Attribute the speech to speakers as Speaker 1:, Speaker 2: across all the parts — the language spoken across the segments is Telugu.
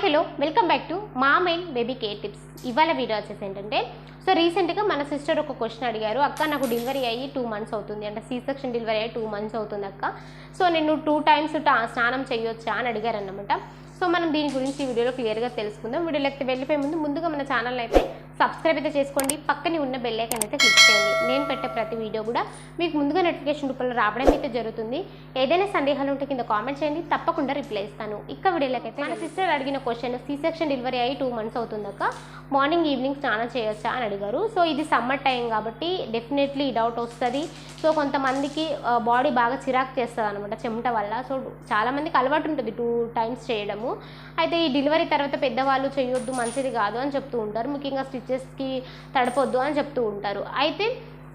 Speaker 1: Hello welcome back to mom and baby care tips. ఇవాళ వీడియో వచ్చేసి ఏంటంటే రీసెంట్గా మన సిస్టర్ ఒక క్వశ్చన్ అడిగారు. అక్క నాకు డెలివరీ అయ్యి 2 months అవుతుంది, అంటే సీ సెక్షన్ డెలివరీ అయ్యి 2 months అవుతుంది అక్క, సో నేను 2 times స్నానం చేయొచ్చా అని అడిగారు అన్నమాట. సో మనం దీని గురించి ఈ వీడియోలో క్లియర్గా తెలుసుకుందాం. వీడియోలోకి వెళ్ళిపోయే ముందుగా మన ఛానల్ అయితే సబ్స్క్రైబ్ అయితే చేసుకోండి, పక్కనే ఉన్న బెల్ ఐకాన్ అయితే క్లిక్ చేయండి. నేను పెట్టే ప్రతి వీడియో కూడా మీకు ముందుగా నోటిఫికేషన్ రూపంలో రావడం అయితే జరుగుతుంది. ఏదైనా సందేహాలు ఉంటే కింద కామెంట్ చేయండి, తప్పకుండా రిప్లై ఇస్తాను. ఇక వీడియోలోకి అయితే మన సిస్టర్ అడిగిన క్వశ్చన్, సీ సెక్షన్ డెలివరీ అయ్యి 2 months అవుతుందాక మార్నింగ్ ఈవినింగ్ స్నానం చేయొచ్చా అని అడిగారు. సో ఇది సమ్మర్ టైం కాబట్టి డెఫినెట్లీ ఈ డౌట్ వస్తుంది. సో కొంతమందికి బాడీ బాగా చిరాకు చేస్తుంది అనమాట చెమట వల్ల. సో చాలామందికి అలవాటు ఉంటుంది 2 times చేయడము. అయితే ఈ డెలివరీ తర్వాత పెద్దవాళ్ళు చేయొద్దు, మంచిది కాదు అని చెప్తూ ఉంటారు. ముఖ్యంగా స్టిచెస్కి తడపొద్దు అని చెప్తూ ఉంటారు. అయితే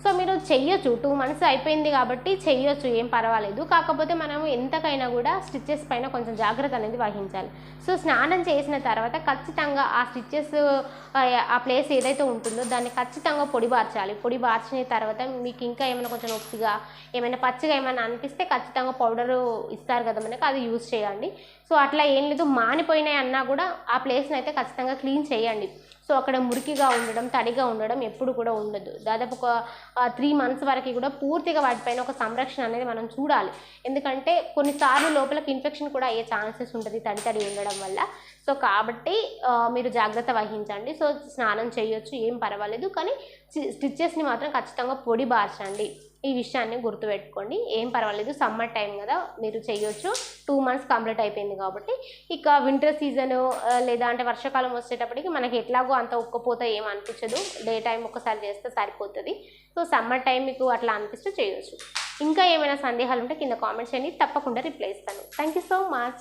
Speaker 1: సో మీరు చెయ్యొచ్చు, 2 months అయిపోయింది కాబట్టి చెయ్యొచ్చు, ఏం పర్వాలేదు. కాకపోతే మనం ఎంతకైనా కూడా స్టిచెస్ పైన కొంచెం జాగ్రత్త అనేది వహించాలి. సో స్నానం చేసిన తర్వాత ఖచ్చితంగా ఆ స్టిచెస్ ఆ ప్లేస్ ఏదైతే ఉంటుందో దాన్ని ఖచ్చితంగా పొడిబార్చాలి. పొడిబార్చిన తర్వాత మీకు ఇంకా ఏమైనా కొంచెం నొప్పిగా ఏమైనా పచ్చిగా ఏమైనా అనిపిస్తే ఖచ్చితంగా పౌడరు ఇస్తారు కదా మనకి, అది యూజ్ చేయండి. సో అట్లా ఏం లేదు, మానిపోయినాయి అన్నా కూడా ఆ ప్లేస్ని అయితే ఖచ్చితంగా క్లీన్ చేయండి. సో అక్కడ మురికిగా ఉండడం, తడిగా ఉండడం ఎప్పుడు కూడా ఉండదు. దాదాపు ఒక 3 months వరకు కూడా పూర్తిగా వాటిపైన ఒక సంరక్షణ అనేది మనం చూడాలి. ఎందుకంటే కొన్నిసార్లు లోపలికి ఇన్ఫెక్షన్ కూడా అయ్యే ఛాన్సెస్ ఉంటుంది తడి ఉండడం వల్ల. సో కాబట్టి మీరు జాగ్రత్త వహించండి. సో స్నానం చేయొచ్చు, ఏం పర్వాలేదు, కానీ స్టిచెస్ని మాత్రం ఖచ్చితంగా పొడి బార్చండి. ఈ విషయాన్ని గుర్తుపెట్టుకోండి, ఏం పర్వాలేదు, సమ్మర్ టైం కదా మీరు చేయొచ్చు. 2 months కంప్లీట్ అయిపోయింది కాబట్టి ఇక వింటర్ సీజన్ లేదా అంటే వర్షాకాలం వచ్చేటప్పటికి మనకి ఎట్లాగో అంత ఉక్కపోతే ఏం అనిపించదు, డే టైం ఒకసారి చేస్తే సరిపోతుంది. సో సమ్మర్ టైం మీకు అట్లా అనిపిస్తే చేయొచ్చు. ఇంకా ఏమైనా సందేహాలు ఉంటే కింద కామెంట్స్ చేయండి, తప్పకుండా రిప్లై ఇస్తాను. Thank you so much.